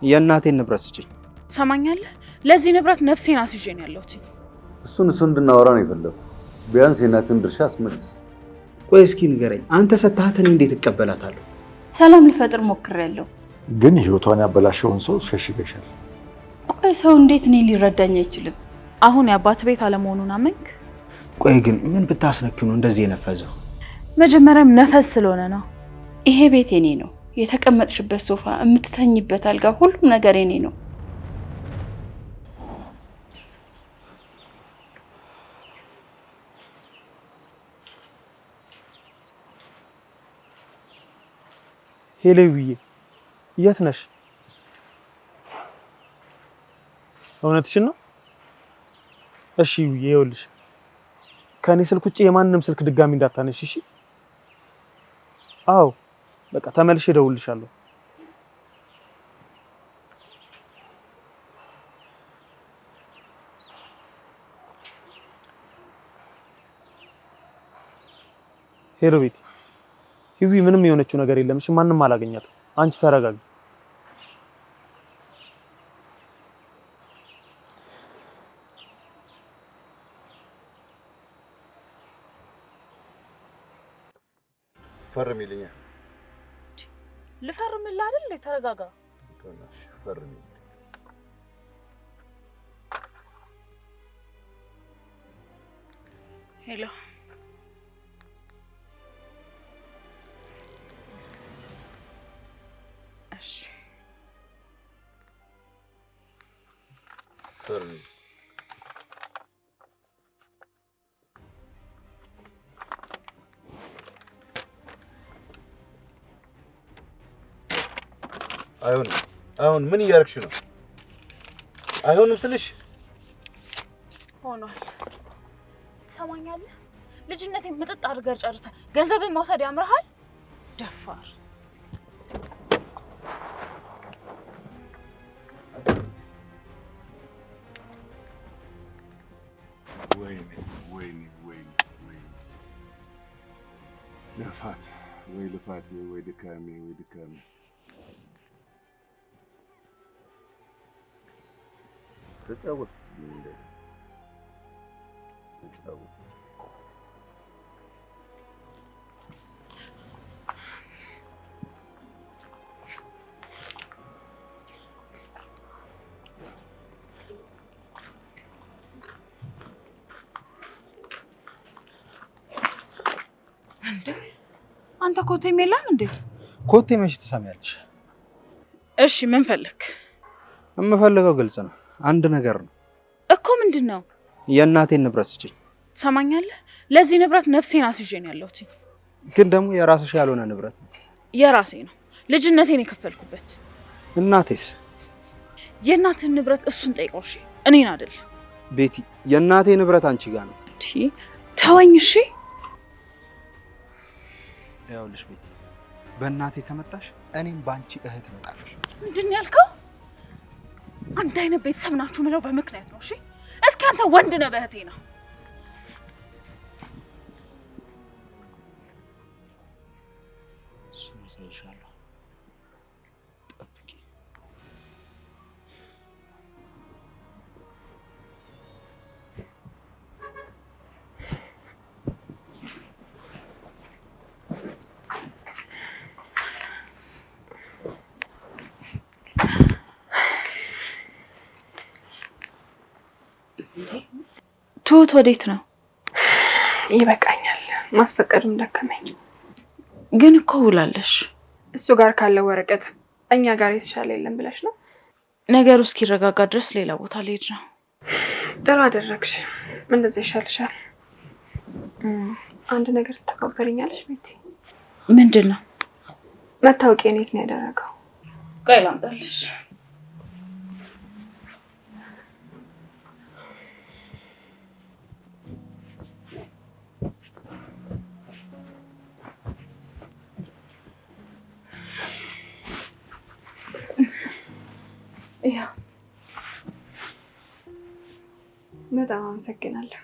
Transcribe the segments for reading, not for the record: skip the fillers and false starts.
የእናቴን ንብረት ስጪኝ። ትሰማኛለህ? ለዚህ ንብረት ነፍሴን አስይዤ ነው ያለሁት። እሱን እንድናወራ ነው የፈለኩት። ቢያንስ የእናትን ድርሻ አስመልስ። ቆይ እስኪ ንገረኝ፣ አንተ ሰጥተሃት እኔ እንዴት እቀበላታለሁ? ሰላም ልፈጥር ሞክሬያለሁ፣ ግን ህይወቷን ያበላሸውን ሰው ሸሽገሻል። ቆይ ሰው እንዴት እኔ ሊረዳኝ አይችልም? አሁን የአባት ቤት አለመሆኑን አመንክ? ቆይ ግን ምን ብታስነኪው ነው እንደዚህ የነፈዘው? መጀመሪያም ነፈስ ስለሆነ ነው። ይሄ ቤት የኔ ነው። የተቀመጥሽበት ሶፋ፣ የምትተኝበት አልጋ፣ ሁሉም ነገር የኔ ነው። ሄሌዊዬ የት ነሽ? እውነትሽን ነው? እሺ ይኸውልሽ ከኔ ስልክ ውጪ የማንንም ስልክ ድጋሚ እንዳታነሺ እሺ? አዎ በቃ ተመልሼ እደውልልሻለሁ። ሄሎ ቤቲ፣ ሂዊ ምንም የሆነችው ነገር የለም እሺ? ማንንም አላገኛትም። አንቺ ተረጋጊ። ፈርሚልኛ። ልፈርምልህ አይደል? ተረጋጋ። ፈርሚ። ሄሎ እሺ ፈርሚ። አይሆንም። ምን እያደረግሽ ነው? አይሆንም ስልሽ ሆኗል። ትሰማኛለህ? ልጅነቴን ምጥጥ አድርገህ ጨርሰህ ገንዘብን መውሰድ ያምርሃል? ደፋር። ወይኔ ልፋት ወይ ድካሜ ተጫወት። አንተ ኮቴም የለም እንዴ? ኮቴ መች ትሰሚያለሽ? እሺ ምን ፈለክ? የምፈልገው ግልጽ ነው። አንድ ነገር ነው እኮ። ምንድን ነው? የእናቴን ንብረት ስጪኝ። ትሰማኛለህ? ለዚህ ንብረት ነፍሴን አስይዤ ነው ያለሁት። ግን ደግሞ የራስሽ ያልሆነ ንብረት ነው። የራሴ ነው። ልጅነቴን የከፈልኩበት። እናቴስ? የእናትህን ንብረት እሱን ጠይቀው እሺ፣ እኔን አይደል። ቤቲ፣ የእናቴ ንብረት አንቺ ጋር ነው። ተወኝ እሺ። ያውልሽ ቤቲ፣ በእናቴ ከመጣሽ እኔም ባንቺ እህት እመጣለሽ። ምንድን ያልከው? አንድ አይነት ቤተሰብ ናችሁ ምለው በምክንያት ነው እሺ? እስኪ አንተ ወንድ ነህ፣ በእህቴ ነው። እሱ መሳይሻለሁ። ጠብቂ። ትሁት ወዴት ነው? ይበቃኛል። ማስፈቀዱም ደከመኝ። ግን እኮ ውላለሽ። እሱ ጋር ካለው ወረቀት እኛ ጋር የተሻለ የለም ብለሽ ነው? ነገሩ እስኪረጋጋ ድረስ ሌላ ቦታ ልሄድ ነው። ጥሩ አደረግሽ። እንደዛ ይሻልሻል። አንድ ነገር ተካፈለኛለሽ ቤቲ። ምንድን ነው? መታወቂያ የት ነው ያደረገው? ቆይ ላምጣልሽ። ያ በጣም አመሰግናለሁ።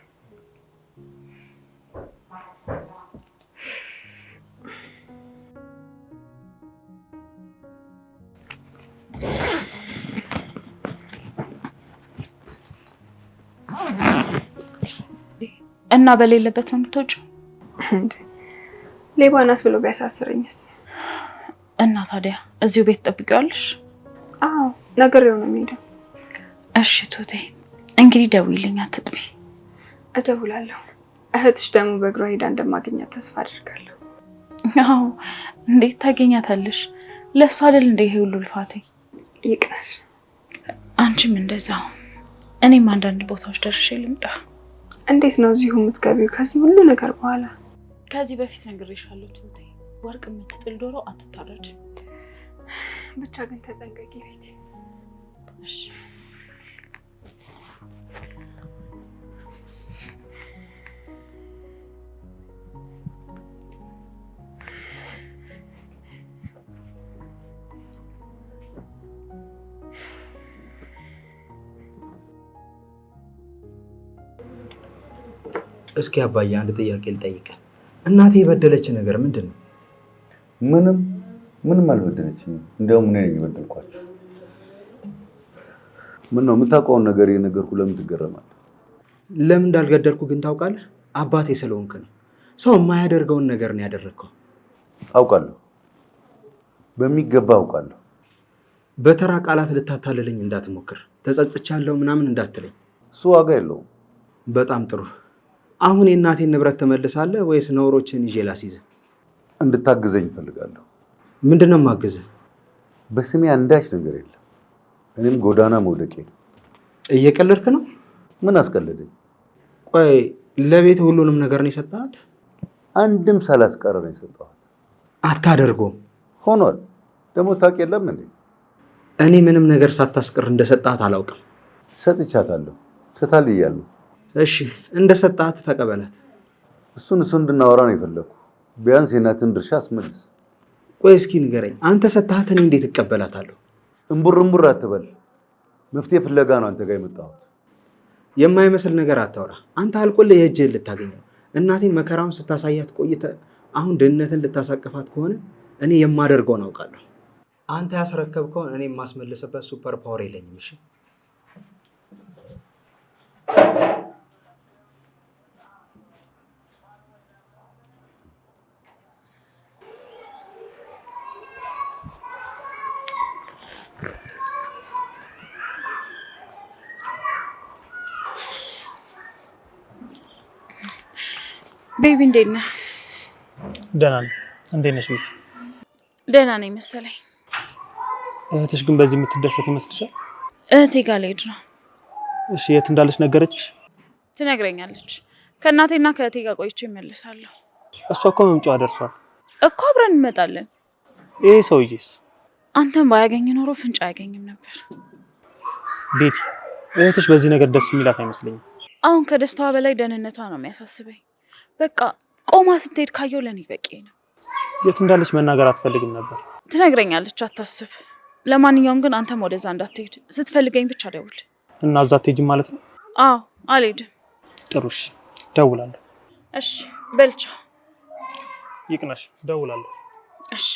እና በሌለበት ነው የምትወጪው? ሌባ ናት ብሎ ቢያሳስረኝስ? እና ታዲያ እዚሁ ቤት ጠብቂዋለሽ? አዎ ነግሬው ነው የምሄደው። እሺ ቱቴ እንግዲህ ደውይልኝ፣ አትጥቢ። እደውላለሁ። እህትሽ ደግሞ በእግሯ ሄዳ እንደማገኛት ተስፋ አድርጋለሁ። አዎ እንዴት ታገኛታለሽ? ለእሷ አይደል እንደ ይሄ ሁሉ ልፋቴ። ይቅናሽ። አንቺም እንደዛው። እኔም አንዳንድ ቦታዎች ደርሼ ልምጣ። እንዴት ነው እዚሁ የምትገቢው ከዚህ ሁሉ ነገር በኋላ? ከዚህ በፊት ነግሬሻለሁ ቱቴ፣ ወርቅ የምትጥል ዶሮ አትታረድም። ብቻ ግን ተጠንቀቂ ቤቲ። እሺ እስኪ አባዬ አንድ ጥያቄ ልጠይቅ። እናቴ የበደለች ነገር ምንድን ነው? ምንም አልበደለችኝም። እንዲያውም እኔ ነኝ የበደልኳቸው። ምን ነው የምታውቀውን ነገር የነገርኩ ለምን ትገረማለህ? ለምን እንዳልገደልኩ ግን ታውቃለህ? አባቴ ስለሆንክ ነው። ሰው የማያደርገውን ነገር ነው ያደረግከው። አውቃለሁ፣ በሚገባ አውቃለሁ። በተራ ቃላት ልታታልልኝ እንዳትሞክር። ተጸጽቻለሁ ምናምን እንዳትለኝ። እሱ ዋጋ የለውም። በጣም ጥሩ። አሁን የእናቴን ንብረት ትመልሳለህ ወይስ ነውሮችን ይዤ ላስይዝህ? እንድታግዘኝ እፈልጋለሁ። ምንድነው የማግዝህ? በስሜ አንዳች ነገር የለም። እኔም ጎዳና መውደቄ ነው። እየቀለድክ ነው? ምን አስቀለደኝ? ቆይ ለቤት ሁሉንም ነገር ነው የሰጣት? አንድም ሳላስቀር ነው የሰጠኋት። አታደርገውም። ሆኗል። ደግሞ ታውቅ የለም እንዴ? እኔ ምንም ነገር ሳታስቀር እንደሰጣት አላውቅም። ሰጥቻታለሁ። ተታልያለሁ። እሺ እንደሰጣት ተቀበላት። እሱን እንድናወራ ነው የፈለኩ። ቢያንስ የእናትን ድርሻ አስመልስ። ቆይ እስኪ ንገረኝ፣ አንተ ሰጣት እኔ እንዴት እቀበላታለሁ? እምቡር አትበል። መፍትሄ ፍለጋ ነው አንተ ጋር የመጣሁት። የማይመስል ነገር አታውራ። አንተ አልቆልህ የእጅህን ልታገኝ ነው። እናቴን መከራውን ስታሳያት ቆይተህ አሁን ድህነትን ልታሳቅፋት ከሆነ እኔ የማደርገውን አውቃለሁ። አንተ ያስረከብከውን እኔ የማስመልስበት ሱፐር ፓወር የለኝም። እሺ ቤቢ እንዴት ነህ? ደህና ነኝ። እንዴት ነሽ ቤቲ? ደህና ነኝ መሰለኝ። እህትሽ ግን በዚህ የምትደሰት ይመስልሻል? እህቴ ጋር ልሄድ ነው። እሺ የት እንዳለች ነገረችሽ? ትነግረኛለች። ከእናቴና ከእህቴ ጋር ቆይቼ እመልሳለሁ። እሷ እኮ መምጫዋ ደርሷል እኮ፣ አብረን እንመጣለን። ይሄ ሰውዬስ? አንተም ባያገኝ ኖሮ ፍንጭ አያገኝም ነበር። ቤቲ እህትሽ በዚህ ነገር ደስ የሚላት አይመስለኝም። አሁን ከደስታዋ በላይ ደህንነቷ ነው የሚያሳስበኝ። በቃ ቆማ ስትሄድ ካየው ለኔ በቂ ነው። የት እንዳለች መናገር አትፈልግም ነበር? ትነግረኛለች፣ አታስብ። ለማንኛውም ግን አንተም ወደዛ እንዳትሄድ፣ ስትፈልገኝ ብቻ ደውል። እና እዛ አትሄጂም ማለት ነው? አዎ አልሄድም። ጥሩ እሺ፣ ደውላለሁ። እሺ በልቻ። ይቅናሽ፣ ደውላለሁ። እሺ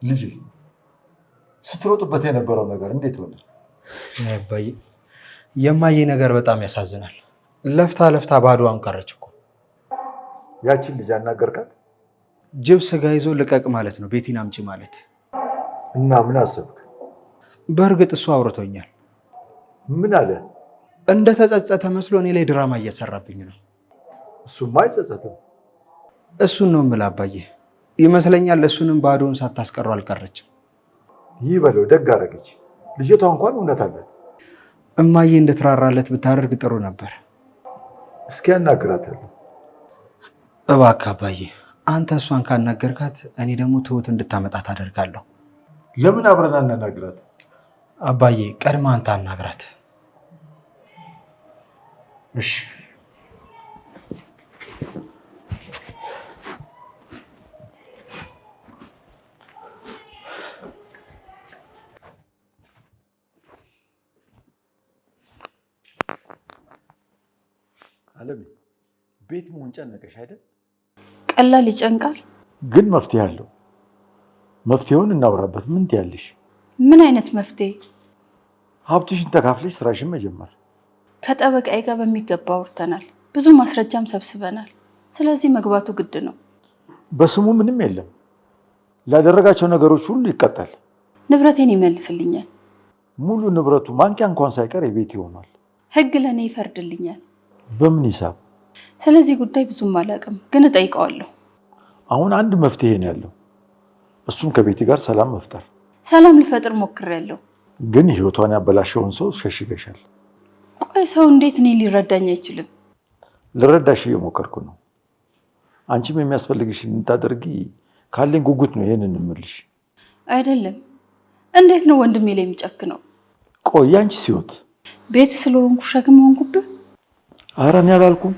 ልጄ ስትሮጥበት የነበረው ነገር እንዴት ሆነ? አባዬ የማዬ ነገር በጣም ያሳዝናል። ለፍታ ባዶዋን ቀረች እኮ። ያቺን ልጅ አናገርካት? ጅብ ስጋ ይዞ ልቀቅ ማለት ነው፣ ቤቲን አምጪ ማለት። እና ምን አሰብክ? በእርግጥ እሱ አውርቶኛል። ምን አለ? እንደተጸጸተ መስሎ እኔ ላይ ድራማ እየሰራብኝ ነው። እሱማ አይጸጸትም። እሱን ነው የምልህ አባዬ። ይመስለኛል እሱንም ባዶውን ሳታስቀሩ አልቀረችም። ይህ በለው ደግ አደረገች። ልጅቷ እንኳን እውነት አላት። እማዬ እንድትራራለት ብታደርግ ጥሩ ነበር። እስኪ ያናግራታለሁ። እባክህ አባዬ፣ አንተ እሷን ካናገርካት እኔ ደግሞ ትሁት እንድታመጣት አደርጋለሁ። ለምን አብረን አናናግራት? አባዬ ቀድማ አንተ አናግራት። እሺ አለሜ፣ ቤት መሆን ጨነቀሽ አይደል? ቀላል ይጨንቃል። ግን መፍትሄ አለው። መፍትሄውን እናውራበት። ምን ትያለሽ? ምን አይነት መፍትሄ? ሀብትሽን ተካፍለሽ ስራሽን መጀመር። ከጠበቃዬ ጋር በሚገባ አውርተናል። ብዙ ማስረጃም ሰብስበናል። ስለዚህ መግባቱ ግድ ነው። በስሙ ምንም የለም። ላደረጋቸው ነገሮች ሁሉ ይቀጣል። ንብረቴን ይመልስልኛል። ሙሉ ንብረቱ ማንኪያ እንኳን ሳይቀር የቤት ይሆናል። ህግ ለእኔ ይፈርድልኛል። በምን ሂሳብ? ስለዚህ ጉዳይ ብዙም አላውቅም፣ ግን እጠይቀዋለሁ። አሁን አንድ መፍትሄ ነው ያለው። እሱም ከቤቲ ጋር ሰላም መፍጠር። ሰላም ልፈጥር ሞክሬያለሁ፣ ግን ህይወቷን ያበላሸውን ሰው ሸሽገሻል። ቆይ ሰው እንዴት እኔ ሊረዳኝ አይችልም? ልረዳሽ እየሞከርኩ ነው። አንቺም የሚያስፈልግሽን እንታደርጊ ካለኝ ጉጉት ነው ይሄንን እምልሽ። አይደለም። እንዴት ነው ወንድሜ ላይ የሚጨክነው? ቆይ አንቺ ሲወት ቤት ስለሆንኩ ሸክም ሆንኩብህ? ኧረ እኔ አላልኩም።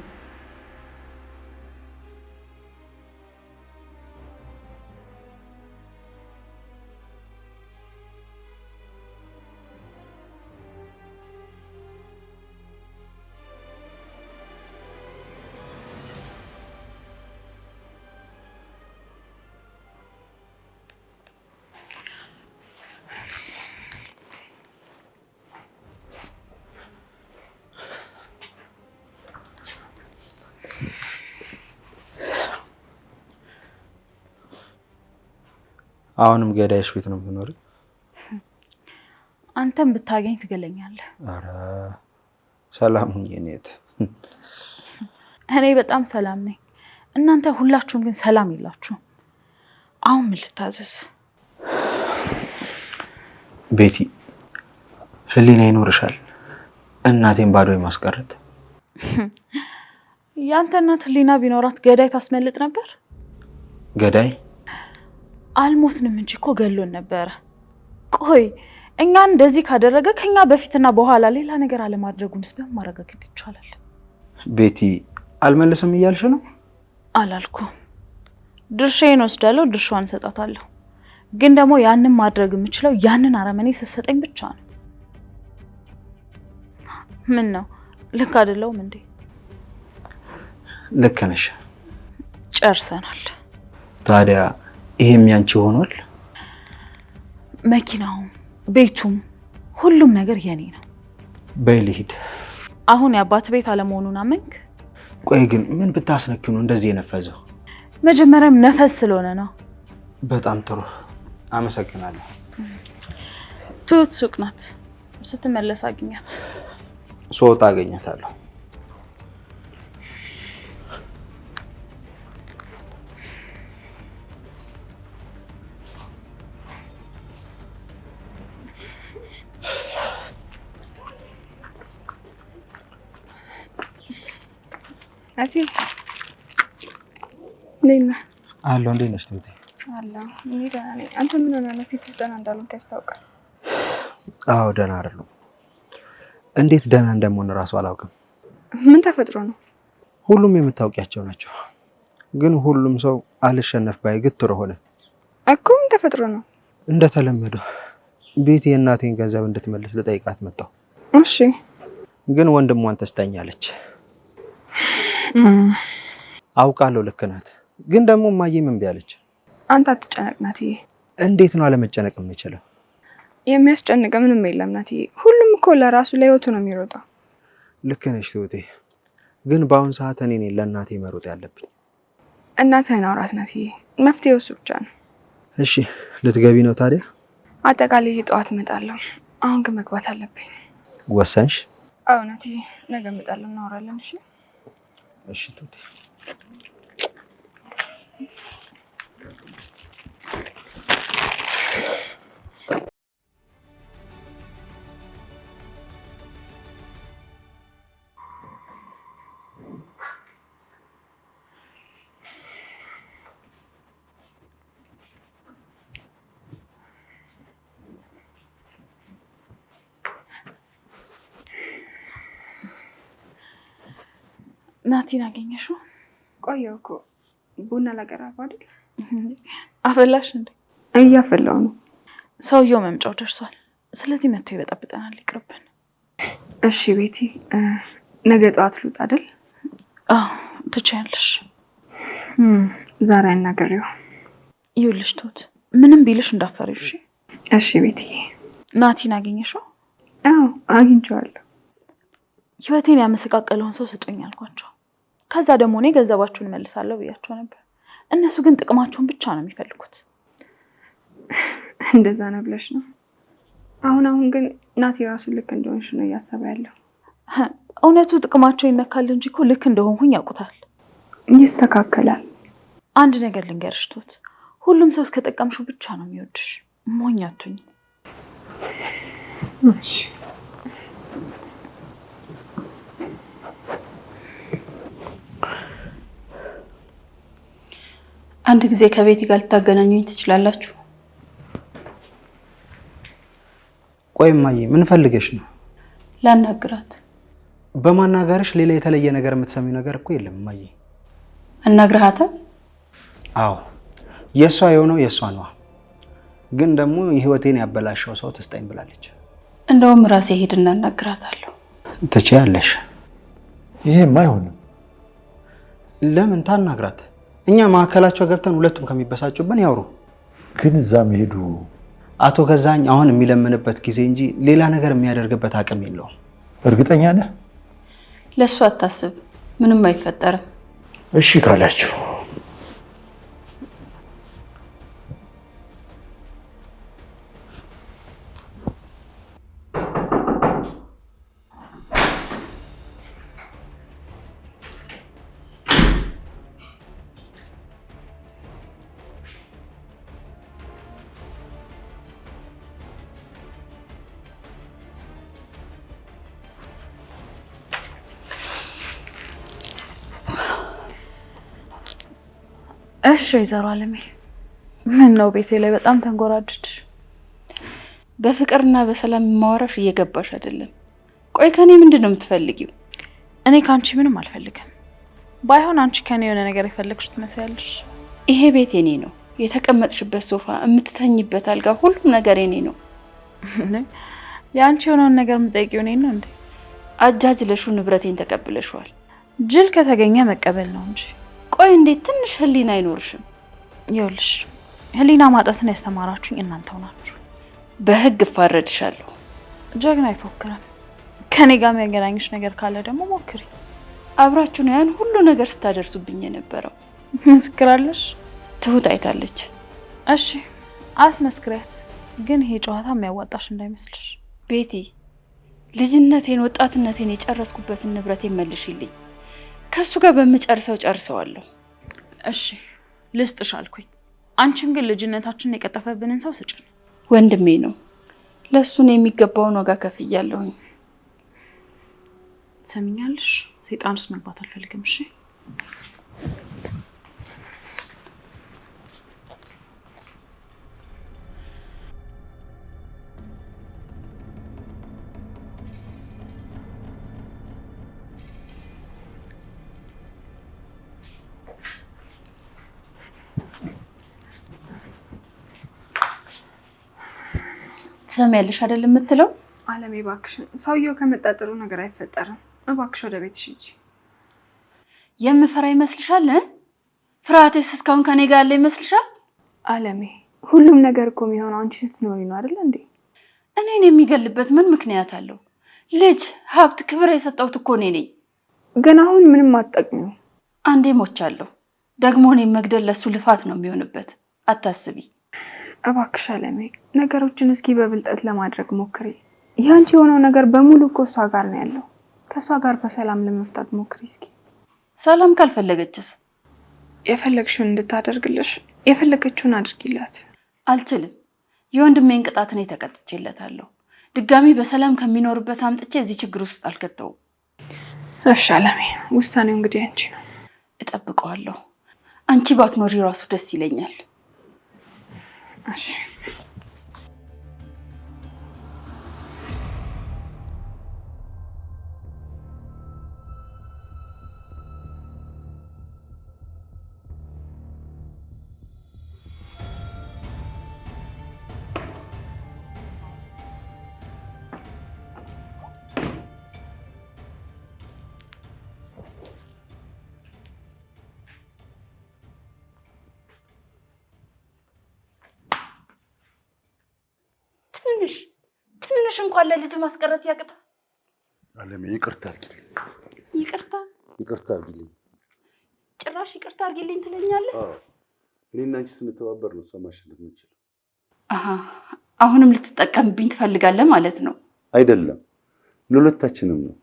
አሁንም ገዳይሽ ቤት ነው የምኖረው? አንተም ብታገኝ ትገለኛለህ። አረ ሰላም ሁኚ ኔት። እኔ በጣም ሰላም ነኝ። እናንተ ሁላችሁም ግን ሰላም የላችሁም። አሁን ምን ልታዘዝ? ቤቲ ህሊና ይኖርሻል እናቴን ባዶ የማስቀረት? ያንተ እናት ህሊና ቢኖራት ገዳይ ታስመልጥ ነበር? ገዳይ አልሞትንም እንጂ እኮ ገሎን ነበረ። ቆይ እኛን እንደዚህ ካደረገ ከኛ በፊትና በኋላ ሌላ ነገር አለማድረጉንስ በምን ማረጋገጥ ይቻላል? ቤቲ አልመለስም እያልሽ ነው? አላልኩም። ድርሻዬን ወስዳለሁ፣ ድርሻዋን ሰጣታለሁ። ግን ደግሞ ያንን ማድረግ የምችለው ያንን አረመኔ ስትሰጠኝ ብቻ ነው። ምን ነው ልክ አይደለሁም እንዴ? ልክ ነሽ። ጨርሰናል። ታዲያ ይሄም ያንቺ ሆኗል? መኪናውም ቤቱም ሁሉም ነገር የኔ ነው። በይ ልሂድ። አሁን የአባት ቤት አለመሆኑን አመንክ? ቆይ ግን ምን ብታስነኪው ነው እንደዚህ የነፈዘው? መጀመሪያም ነፈስ ስለሆነ ነው። በጣም ጥሩ አመሰግናለሁ። ትሁት ሱቅ ናት። ስትመለስ አግኛት። ስወጣ አገኛታለሁ። አቲ ሌላ አሎ፣ እንዴት ነሽ ትሁቴ? አላ እኔ ደህና ነኝ። አንተ ምን ሆነህ ነው? ፊትህ ደህና እንዳልሆንክ ያስታውቃል። አዎ ደህና አይደለሁም። እንዴት ደህና እንደምሆን እራሱ አላውቅም። ምን ተፈጥሮ ነው? ሁሉም የምታውቂያቸው ናቸው፣ ግን ሁሉም ሰው አልሸነፍ ባይ ግትር ሆነ እኮ። ምን ተፈጥሮ ነው? እንደተለመደው ቤቲ የእናቴን ገንዘብ እንድትመልስ ልጠይቃት መጣሁ። እሺ፣ ግን ወንድሟን ተስተኛለች። አውቃለሁ ልክ ናት፣ ግን ደግሞ እማዬ ምን ቢያለች? አንተ አትጨነቅ ናትዬ። እንዴት ነው አለመጨነቅ የምችለው? የሚያስጨንቅ ምንም የለም ናትዬ። ሁሉም እኮ ለራሱ ለህይወቱ ነው የሚሮጠው። ልክ ነሽ ትሁቴ፣ ግን በአሁን ሰዓት እኔ ነኝ ለእናቴ መሮጥ ያለብኝ። እናትህን አውራት ናትዬ፣ መፍትሄው እሱ ብቻ ነው። እሺ ልትገቢ ነው ታዲያ? አጠቃላይ ጠዋት እመጣለሁ። አሁን ግን መግባት አለብኝ። ወሰንሽ? አዎ ናትዬ፣ ነገ እመጣለሁ፣ እናወራለን። እሺ እሺ ትሁቴ። ናቲን አገኘሽው? ቆየሁ እኮ ቡና ላቀራርብ አይደል? አፈላሽ እንዴ? እያፈላሁ ነው። ሰውየው መምጫው ደርሷል። ስለዚህ መጥቶ ይበጠብጠናል። ይቅርብን። እሺ ቤቲ፣ ነገ ጠዋት ልውጣ አይደል? አዎ ትችያለሽ። ዛሬ አናግሬው። ይኸውልሽ ትሁት፣ ምንም ቢልሽ እንዳፈሪው። እሺ እሺ ቤቲ። ናቲን አገኘሽው? አዎ አግኝቼዋለሁ። ህይወቴን ያመሰቃቀለውን ሰው ስጡኝ አልኳቸው። ከዛ ደግሞ እኔ ገንዘባችሁን እመልሳለሁ ብያቸው ነበር። እነሱ ግን ጥቅማቸውን ብቻ ነው የሚፈልጉት። እንደዛ ነው ብለሽ ነው? አሁን ግን ናቲ ራሱ ልክ እንደሆንሽ ነው እያሰበ ያለው። እውነቱ ጥቅማቸው ይነካል እንጂ እኮ ልክ እንደሆንኩኝ ያውቁታል። ይስተካከላል። አንድ ነገር ልንገርሽ ቶት፣ ሁሉም ሰው እስከጠቀምሽው ብቻ ነው የሚወድሽ። ሞኝ አትሁኝ። እሺ አንድ ጊዜ ከቤት ጋር ልታገናኙኝ ትችላላችሁ? ቆይ እማዬ ምን ፈልገሽ ነው? ላናግራት። በማናገርሽ ሌላ የተለየ ነገር የምትሰሚው ነገር እኮ የለም እማዬ። አናግረሃታል? አዎ የሷ የሆነው የሷ ነው። ግን ደግሞ ህይወቴን ያበላሸው ሰው ትስጠኝ ብላለች። እንደውም ራሴ ሄድና እናግራታለሁ። ትችያለሽ። ይሄም አይሆንም። ለምን ታናግራት? እኛ ማዕከላቸው ገብተን ሁለቱም ከሚበሳጩብን ያውሩ። ግን እዛ መሄዱ አቶ ገዛኝ አሁን የሚለምንበት ጊዜ እንጂ ሌላ ነገር የሚያደርግበት አቅም የለውም። እርግጠኛ ነህ? ለሱ አታስብ፣ ምንም አይፈጠርም። እሺ ካላችሁ እሺ ወይዘሮ አለሜ፣ ምን ነው ቤቴ ላይ በጣም ተንጎራደድሽ? በፍቅርና በሰላም ማወራሽ እየገባሽ አይደለም። ቆይ ከኔ ምንድነው የምትፈልጊው? እኔ ካንቺ ምንም አልፈልግም። ባይሆን አንቺ ከኔ የሆነ ነገር የፈለግሽ ትመስያለሽ። ይሄ ቤት የኔ ነው። የተቀመጥሽበት ሶፋ፣ የምትተኝበት አልጋ፣ ሁሉም ነገር የኔ ነው። ያንቺ የሆነውን ነገር የምጠይቂው እኔን ነው እንዴ? አጃጅለሹ ንብረቴን ተቀብለሽዋል። ጅል ከተገኘ መቀበል ነው እንጂ። ቆይ እንዴት ትንሽ ህሊና አይኖርሽም? ይኸውልሽ ህሊና ማጣትን ያስተማራችሁኝ እናንተው ናችሁ። በህግ እፋረድሻለሁ። ጀግና አይፎክርም። ከኔ ጋር የሚያገናኝሽ ነገር ካለ ደግሞ ሞክሪ። አብራችሁ ነው ያን ሁሉ ነገር ስታደርሱብኝ የነበረው። ምስክር አለሽ? ትሁት አይታለች። እሺ አስመስክሪያት። ግን ይሄ ጨዋታ የሚያዋጣሽ እንዳይመስልሽ። ቤቲ፣ ልጅነቴን ወጣትነቴን የጨረስኩበትን ንብረቴን መልሽልኝ። ከሱ ጋር በመጨረሰው ጨርሰዋለሁ። እሺ ልስጥሽ አልኩኝ። አንቺም ግን ልጅነታችንን የቀጠፈብንን ሰው ስጭን። ወንድሜ ነው። ለሱን የሚገባውን ዋጋ ከፍያለሁኝ። ትሰሚኛለሽ? ሰይጣን ውስጥ መግባት አልፈልግም። እሺ ትሰሚያለሽ አይደል የምትለው? አለሜ እባክሽን፣ ሰውየው ከመጣ ጥሩ ነገር አይፈጠርም። እባክሽ ወደ ቤትሽ ሂጂ። የምፈራ ይመስልሻል? ፍርሃትስ እስካሁን ከኔ ጋር ያለ ይመስልሻል? አለሜ፣ ሁሉም ነገር እኮ የሚሆነው አንቺ ስትኖሪ ነው አይደል እንዴ? እኔን የሚገልበት ምን ምክንያት አለው? ልጅ፣ ሀብት፣ ክብር የሰጠሁት እኮ እኔ ነኝ። ግን አሁን ምንም አትጠቅሚው። አንዴ ሞቻለሁ። ደግሞ እኔን መግደል ለሱ ልፋት ነው የሚሆንበት። አታስቢ እባክሽ አለሜ፣ ነገሮችን እስኪ በብልጠት ለማድረግ ሞክሪ። ያንቺ የሆነው ነገር በሙሉ እኮ እሷ ጋር ነው ያለው። ከእሷ ጋር በሰላም ለመፍታት ሞክሪ እስኪ። ሰላም ካልፈለገችስ? የፈለግሽውን እንድታደርግልሽ የፈለገችውን አድርጊላት። አልችልም። የወንድሜን ቅጣት እኔ ተቀጥቼለታለሁ። ድጋሚ በሰላም ከሚኖርበት አምጥቼ እዚህ ችግር ውስጥ አልከተውም። እሺ አለሜ፣ ውሳኔው እንግዲህ አንቺ ነው። እጠብቀዋለሁ። አንቺ ባትኖሪ ራሱ ደስ ይለኛል። እሺ ትንሽ እንኳን ለልጅ ማስቀረት ያቅታ። አለሜ ይቅርታ አድርጊልኝ። ይቅርታ አድርጊልኝ። ጭራሽ ይቅርታ አድርጊልኝ ትለኛለህ? እኔና አንቺ ስንተባበር ነው እሷ ማሸነፍ የምንችለው። አሁንም ልትጠቀምብኝ ትፈልጋለህ ማለት ነው? አይደለም፣ ለሁለታችንም ነው።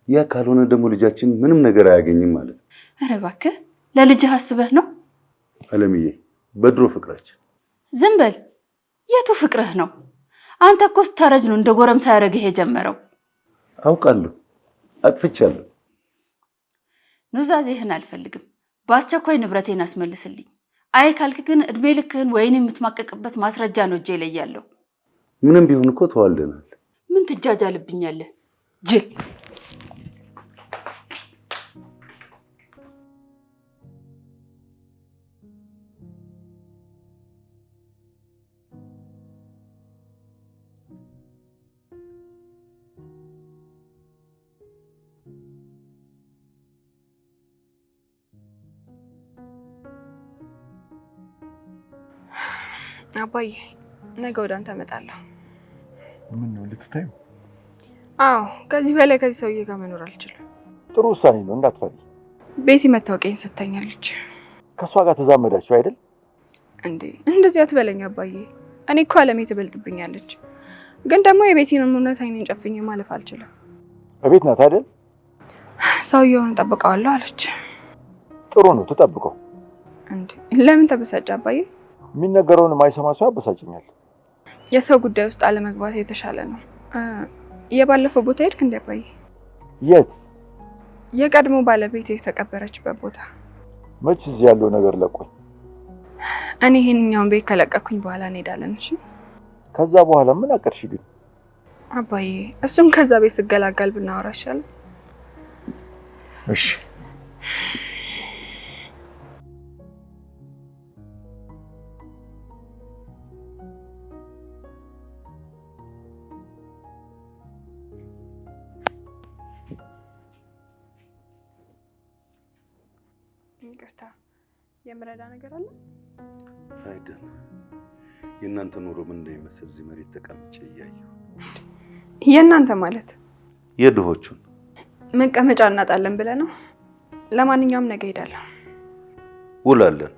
ያ ካልሆነ ደግሞ ልጃችን ምንም ነገር አያገኝም ማለት ነው። ኧረ እባክህ ለልጅህ አስበህ ነው? አለምዬ፣ በድሮ ፍቅራችን። ዝም በል። የቱ ፍቅርህ ነው? አንተ እኮ ስታረጅ ነው እንደ ጎረምሳ ያደረግህ የጀመረው። አውቃለሁ፣ አጥፍቻለሁ። ኑዛዜህን አልፈልግም። በአስቸኳይ ንብረቴን አስመልስልኝ። አይ ካልክ ግን እድሜ ልክህን ወይኔ የምትማቀቅበት ማስረጃ ነው እጄ ላይ ያለው። ምንም ቢሆን እኮ ተዋልደናል። ምን ትጃጃልብኛለህ ጅል? አባዬ ነገ ወደ አንተ እመጣለሁ። ምን ነው ልትታዩ? አዎ፣ ከዚህ በላይ ከዚህ ሰውዬ ጋር መኖር አልችልም። ጥሩ ውሳኔ ነው፣ እንዳትፈሪ። ቤቲ መታወቂያን ሰጥታኛለች። ከእሷ ጋር ተዛመዳችሁ አይደል? እንዴ እንደዚህ አትበለኝ አባዬ። እኔ እኮ አለሜ ትበልጥብኛለች። ግን ደግሞ የቤቲንም እውነት አይኔን ጨፍኜ ማለፍ አልችልም። እቤት ናት አይደል? ሰውየውን እጠብቀዋለሁ አለች። ጥሩ ነው፣ ትጠብቀው። እንዴ ለምን ተበሳጨ አባዬ? የሚነገረውን የማይሰማ ሰው ያበሳጭኛል። የሰው ጉዳይ ውስጥ አለመግባት የተሻለ ነው። የባለፈው ቦታ ሄድክ እንዴ አባዬ? የት? የቀድሞ ባለቤት የተቀበረችበት ቦታ። መች እዚህ ያለው ነገር ለቆኝ። እኔ ይሄንኛውን ቤት ከለቀኩኝ በኋላ እንሄዳለን። እሺ። ከዛ በኋላ ምን አቀድሽ ግን? አባዬ እሱም ከዛ ቤት ስገላገል ብናወራ ይሻላል። እሺ። ይቅርታ፣ የምረዳ ነገር አለ? አይደል፣ የእናንተ ኑሮ ምን እንደሚመስል እዚህ መሬት ተቀምጬ እያየሁ። የእናንተ ማለት? የድሆቹን መቀመጫ እናጣለን ብለህ ነው? ለማንኛውም ነገ ሄዳለሁ። ውላለን።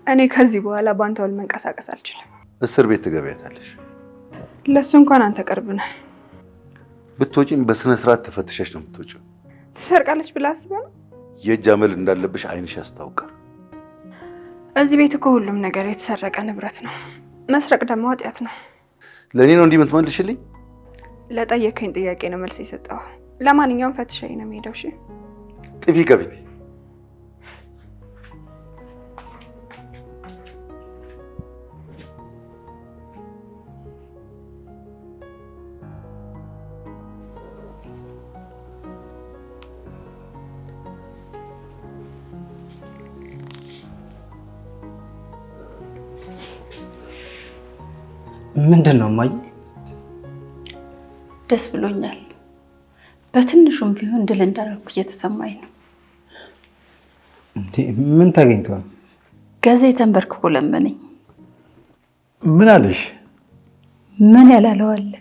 እኔ ከዚህ በኋላ ባንተ ውል መንቀሳቀስ አልችልም። እስር ቤት ትገቢያታለሽ። ለሱ እንኳን አንተ ቅርብ ነህ። ብትወጪም በስነ ስርዓት ተፈትሸሽ ነው የምትወጪው። ትሰርቃለች ብለህ አስበህ ነው? የእጅ አመል እንዳለብሽ አይንሽ ያስታውቃል። እዚህ ቤት እኮ ሁሉም ነገር የተሰረቀ ንብረት ነው። መስረቅ ደግሞ ኃጢአት ነው። ለእኔ ነው እንዲህ የምትመልሽልኝ? ለጠየከኝ ጥያቄ ነው መልስ የሰጠው። ለማንኛውም ፈትሸኝ ነው የምሄደው። እሺ ጥፊ ከፊቴ። ምንድን ነው እማዬ? ደስ ብሎኛል። በትንሹም ቢሆን ድል እንዳደረኩ እየተሰማኝ ነው። እንዴ ምን ተገኝቶ ነው? ገዜ ተንበርክኮ ለመነኝ። ምን አለሽ? ምን ያላለው አለ?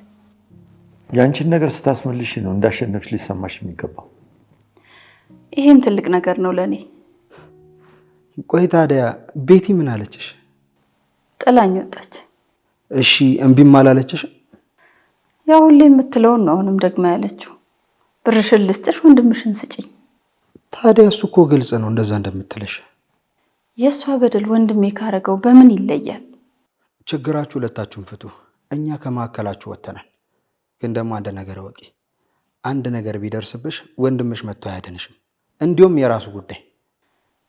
ያንቺን ነገር ስታስመልሽ ነው እንዳሸነፍሽ ሊሰማሽ የሚገባው። ይሄም ትልቅ ነገር ነው ለኔ። ቆይ ታዲያ ቤቲ ምን አለችሽ? ጥላኝ ወጣች። እሺ እምቢም አላለችሽ? ያው ሁሌ የምትለውን ነው አሁንም ደግማ ያለችው። ብርሽን ልስጥሽ፣ ወንድምሽን ስጪኝ። ታዲያ እሱ እኮ ግልጽ ነው እንደዛ እንደምትልሽ። የእሷ በደል ወንድሜ ካረገው በምን ይለያል? ችግራችሁ ሁለታችሁም ፍቱ። እኛ ከመካከላችሁ ወተናል። ግን ደግሞ አንድ ነገር ወቂ፣ አንድ ነገር ቢደርስብሽ ወንድምሽ መጥቶ አያድንሽም። እንዲሁም የራሱ ጉዳይ።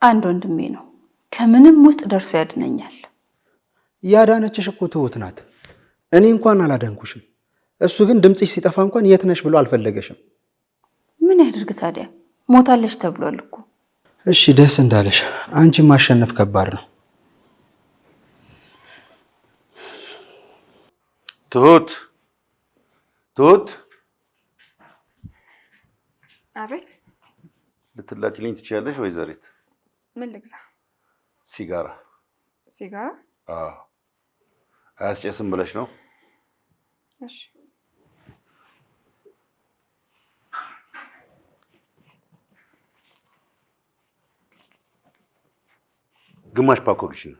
አንድ ወንድሜ ነው፣ ከምንም ውስጥ ደርሶ ያድነኛል። ያዳነችሽ እኮ ትሁት ናት። እኔ እንኳን አላዳንኩሽም። እሱ ግን ድምፅሽ ሲጠፋ እንኳን የት ነሽ ብሎ አልፈለገሽም። ምን ያደርግ ታዲያ? ሞታለች ተብሏል እኮ። እሺ ደስ እንዳለሽ። አንቺ ማሸነፍ ከባድ ነው። ትሁት ትሁት፣ አቤት። ልትላኪልኝ ትችያለሽ ወይዘሪት? ምን ልግዛ? ሲጋራ። ሲጋራ? አዎ። አያስጨስም ብለሽ ነው? እሺ። ግማሽ ፓኮ ግሽና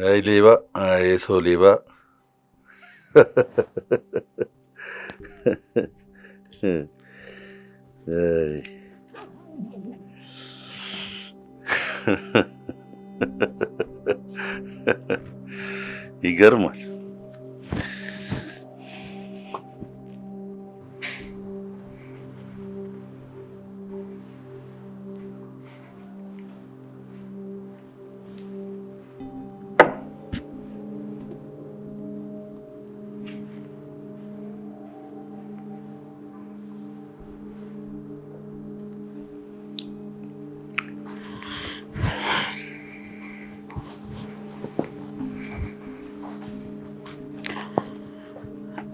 አይ ሌባ፣ አይ ሰው ሌባ። ይገርማል።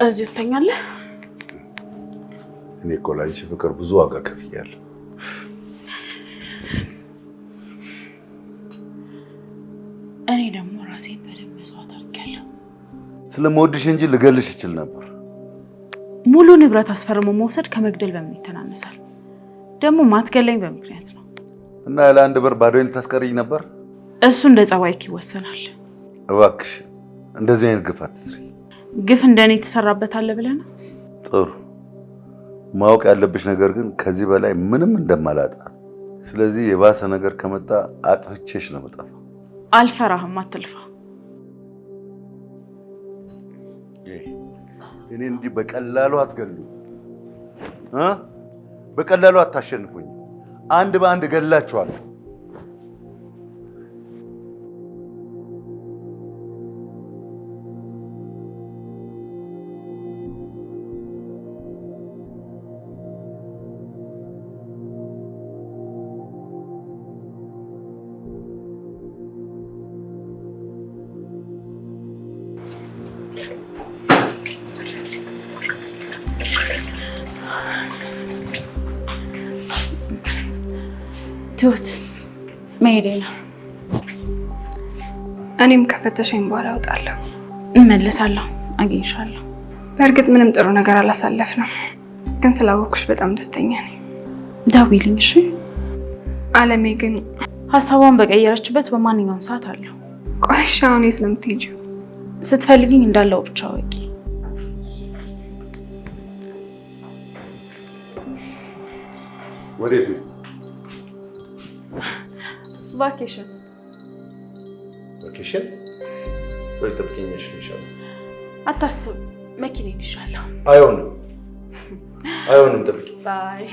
እዚሁ ትተኛለህ? እኔ እኮ ላንቺ ፍቅር ብዙ ዋጋ ከፍያለሁ። እኔ ደግሞ ራሴን በደንብ መስዋዕት አድርጌያለሁ። ስለምወድሽ እንጂ ልገልሽ እችል ነበር። ሙሉ ንብረት አስፈርሞ መውሰድ ከመግደል በምን ይተናነሳል? ደግሞ ማትገለኝ በምክንያት ነው። እና ያለ አንድ ብር ባዶዬን ልታስቀሪኝ ነበር? እሱ እንደ ጸባይክ ይወሰናል። እባክሽ እንደዚህ አይነት ግፍ አትስሪ። ግፍ እንደኔ የተሰራበት አለ ብለህ ነው? ጥሩ። ማወቅ ያለብሽ ነገር ግን ከዚህ በላይ ምንም እንደማላጣ። ስለዚህ የባሰ ነገር ከመጣ አጥፍቼሽ ነው የምጠፋው። አልፈራህም፣ አትልፋ። እኔ እንዲህ በቀላሉ አትገሉ በቀላሉ አታሸንፉኝ። አንድ በአንድ ገላችኋለሁ። ትሁት መሄዴ ነው። እኔም ከፈተሸኝ በኋላ እወጣለሁ። እመለሳለሁ፣ አግኝሻለሁ። በእርግጥ ምንም ጥሩ ነገር አላሳለፍንም፣ ግን ስላወኩሽ በጣም ደስተኛ ነኝ። ደውይልኝ እሺ? አለሜ ግን ሀሳቧን በቀየረችበት በማንኛውም ሰዓት አለው። ቆይ እሺ፣ አሁን የት ነው የምትሄጂው? ስትፈልጊኝ እንዳለው ብቻ ወቂ። ወዴት ነው? ቫኬሽን። ቫኬሽን? ወይ ተብከኝሽ ይሻላል። አታስብ፣ መኪናዬን ይሻላል። አይሆንም፣ አይሆንም። ጠብቂ። ባይ።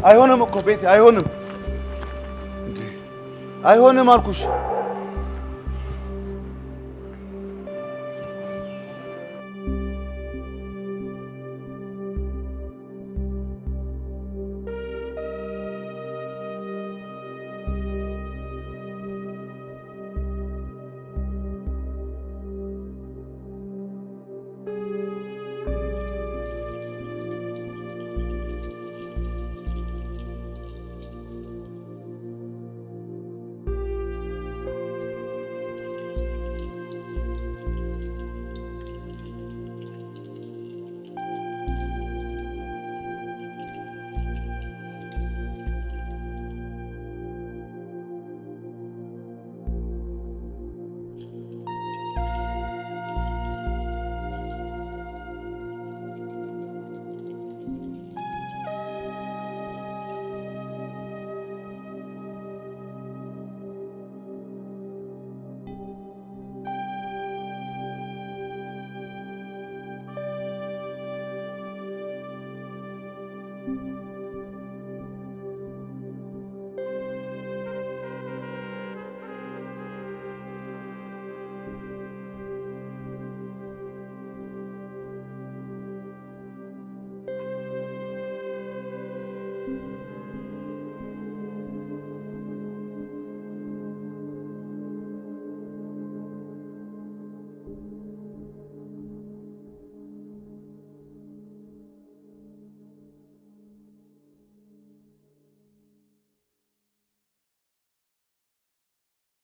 አይሆንም እኮ ቤቴ፣ አይሆንም። አይሆንም አልኩሽ።